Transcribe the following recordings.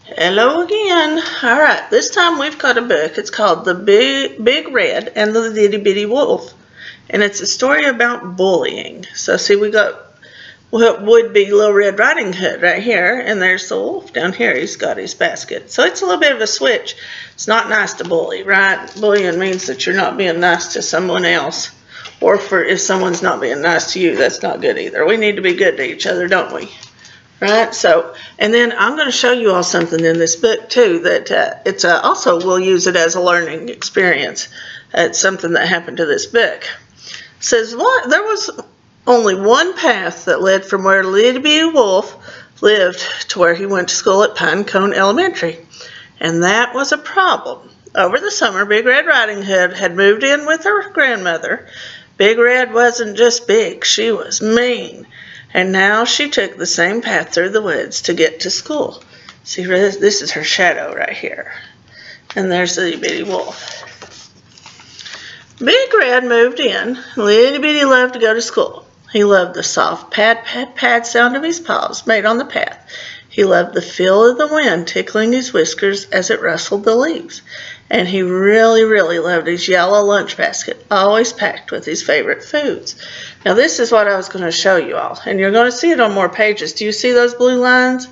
Hello again. All right, this time we've got a book. It's called The Big Red and the Itty Bitty Wolf, and it's a story about bullying. So see, we got what would be Little Red Riding Hood right here, and there's the wolf down here. He's got his basket. So it's a little bit of a switch. It's not nice to bully, right? Bullying means that you're not being nice to someone else, or if someone's not being nice to you, that's not good either. We need to be good to each other, don't we? Right, so, and then I'm going to show you all something in this book too that it's also we'll use it as a learning experience. It's something that happened to this book. It says there was only one path that led from where Little Bitty Wolf lived to where he went to school at Pinecone Elementary, and that was a problem. Over the summer, Big Red Riding Hood had moved in with her grandmother. Big Red wasn't just big, she was mean. And now she took the same path through the woods to get to school. See, this is her shadow right here. And there's the bitty wolf. Big Red moved in. Little Bitty loved to go to school. He loved the soft pad, pad, pad sound of his paws made on the path. He loved the feel of the wind tickling his whiskers as it rustled the leaves. And he really, really loved his yellow lunch basket, always packed with his favorite foods. Now this is what I was going to show you all, and you're going to see it on more pages. Do you see those blue lines?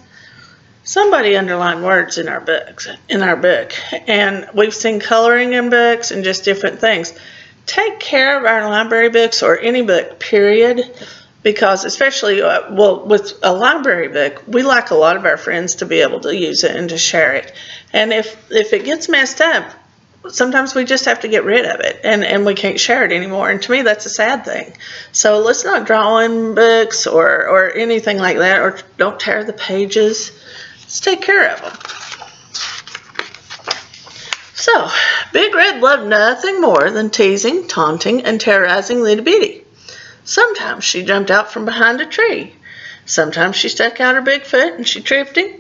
Somebody underlined words in our book, and we've seen coloring in books and just different things. Take care of our library books or any book, period, because especially, with a library book, we like a lot of our friends to be able to use it and to share it. And if it gets messed up, sometimes we just have to get rid of it, and we can't share it anymore. And to me, that's a sad thing. So let's not draw in books or anything like that, or don't tear the pages. Let's take care of them. So, Big Red loved nothing more than teasing, taunting, and terrorizing Little Bitty. Sometimes she jumped out from behind a tree. Sometimes she stuck out her big foot and she tripped him.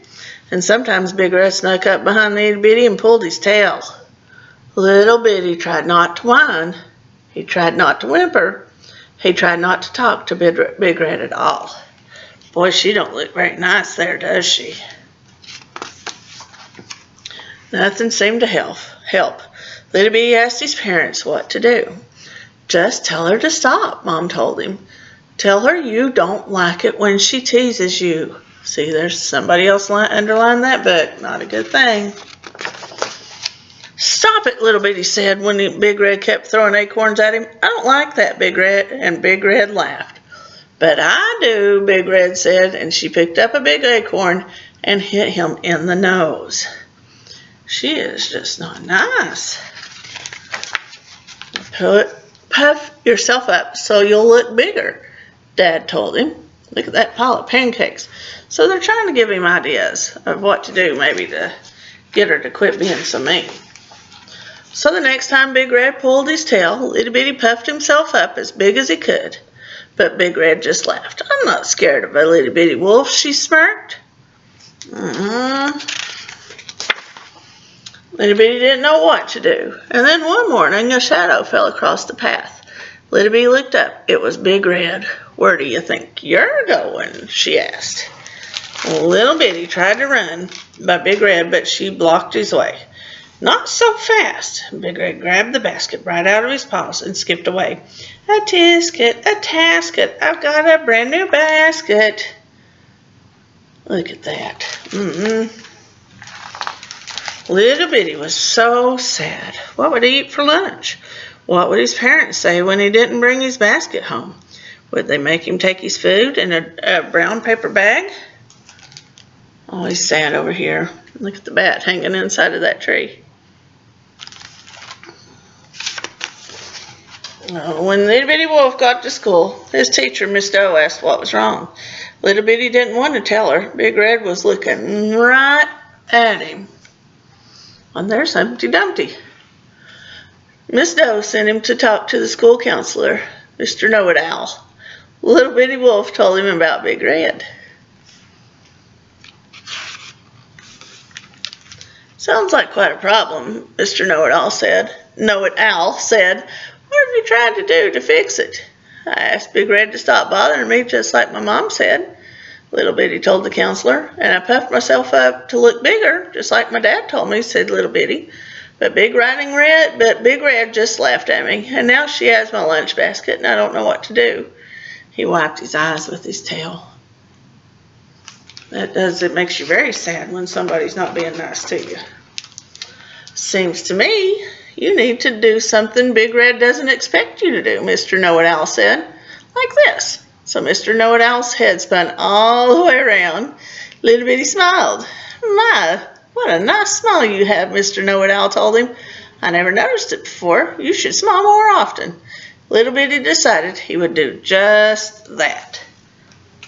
And sometimes Big Red snuck up behind Little Bitty and pulled his tail. Little Bitty tried not to whine. He tried not to whimper. He tried not to talk to Big Red at all. Boy, she don't look very nice there, does she? Nothing seemed to help. Little Bitty asked his parents what to do. Just tell her to stop, Mom told him. Tell her you don't like it when she teases you. See, there's somebody else underlined that book. Not a good thing. Stop it, Little Bitty said when Big Red kept throwing acorns at him. I don't like that, Big Red. And Big Red laughed. But I do, Big Red said, and she picked up a big acorn and hit him in the nose. She is just not nice. Puff yourself up so you'll look bigger, Dad told him. Look at that pile of pancakes. So they're trying to give him ideas of what to do, maybe to get her to quit being so mean. So the next time Big Red pulled his tail, Little Bitty puffed himself up as big as he could. But Big Red just laughed. I'm not scared of a Little Bitty wolf, she smirked. Little Bitty didn't know what to do. And then one morning a shadow fell across the path. Little Bitty looked up. It was Big Red. Where do you think you're going? She asked. Little Bitty tried to run by Big Red, but she blocked his way. Not so fast. Big Red grabbed the basket right out of his paws and skipped away. A tisket, a tasket, I've got a brand new basket. Look at that. Little Bitty was so sad. What would he eat for lunch? What would his parents say when he didn't bring his basket home? Would they make him take his food in a brown paper bag? Oh, he's sad over here. Look at the bat hanging inside of that tree. When Little Bitty Wolf got to school, his teacher, Miss Doe, asked what was wrong. Little Bitty didn't want to tell her. Big Red was looking right at him. And there's Humpty Dumpty. Miss Doe sent him to talk to the school counselor, Mr. Know-It-Owl. Little Bitty Wolf told him about Big Red. Sounds like quite a problem, Mr. Know-It-Owl said. What have you tried to do to fix it? I asked Big Red to stop bothering me, just like my mom said. Little Bitty told the counselor, and I puffed myself up to look bigger, just like my dad told me, said Little Bitty. But Big Red just laughed at me, and now she has my lunch basket, and I don't know what to do. He wiped his eyes with his tail. It makes you very sad when somebody's not being nice to you. Seems to me you need to do something Big Red doesn't expect you to do, Mr. Know-It-Owl said. Like this. So Mr. Know-It-Owl's head spun all the way around. Little Bitty smiled. My, what a nice smile you have, Mr. Know-It-Owl told him. I never noticed it before. You should smile more often. Little Bitty decided he would do just that.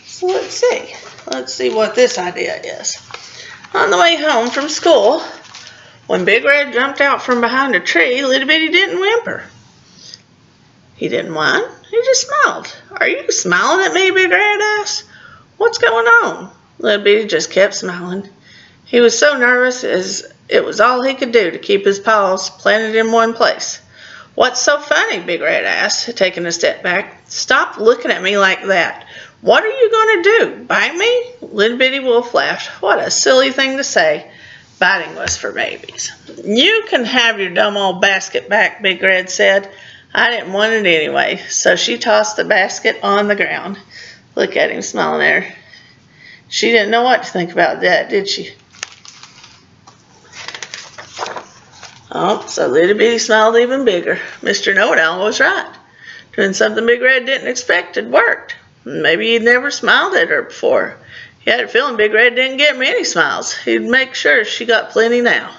So let's see. Let's see what this idea is. On the way home from school, when Big Red jumped out from behind a tree, Little Bitty didn't whimper. He didn't whine. He just smiled. Are you smiling at me, Big Red asked. What's going on? Little Bitty just kept smiling. He was so nervous as it was all he could do to keep his paws planted in one place. What's so funny? Big Red asked, taking a step back. Stop looking at me like that. What are you going to do? Bite me? Little Bitty Wolf laughed. What a silly thing to say. Biting was for babies. You can have your dumb old basket back, Big Red said. I didn't want it anyway. So she tossed the basket on the ground. Look at him smiling at her. She didn't know what to think about that, did she? Oh, so Little Bitty smiled even bigger. Mr. Know-It-Owl was right. Doing something Big Red didn't expect had worked. Maybe he'd never smiled at her before. He had a feeling Big Red didn't get many smiles. He'd make sure she got plenty now.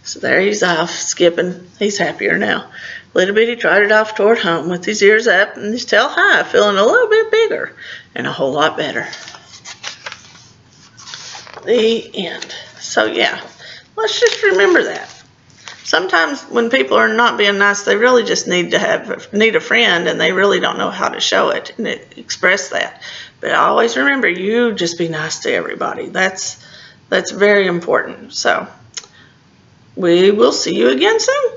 So there he's off, skipping. He's happier now. Little Bitty trotted off toward home with his ears up and his tail high, feeling a little bit bigger and a whole lot better. The end. So yeah, let's just remember that. Sometimes when people are not being nice, they really just need a friend, and they really don't know how to show it and express that. But always remember, you just be nice to everybody. That's very important. So we will see you again soon.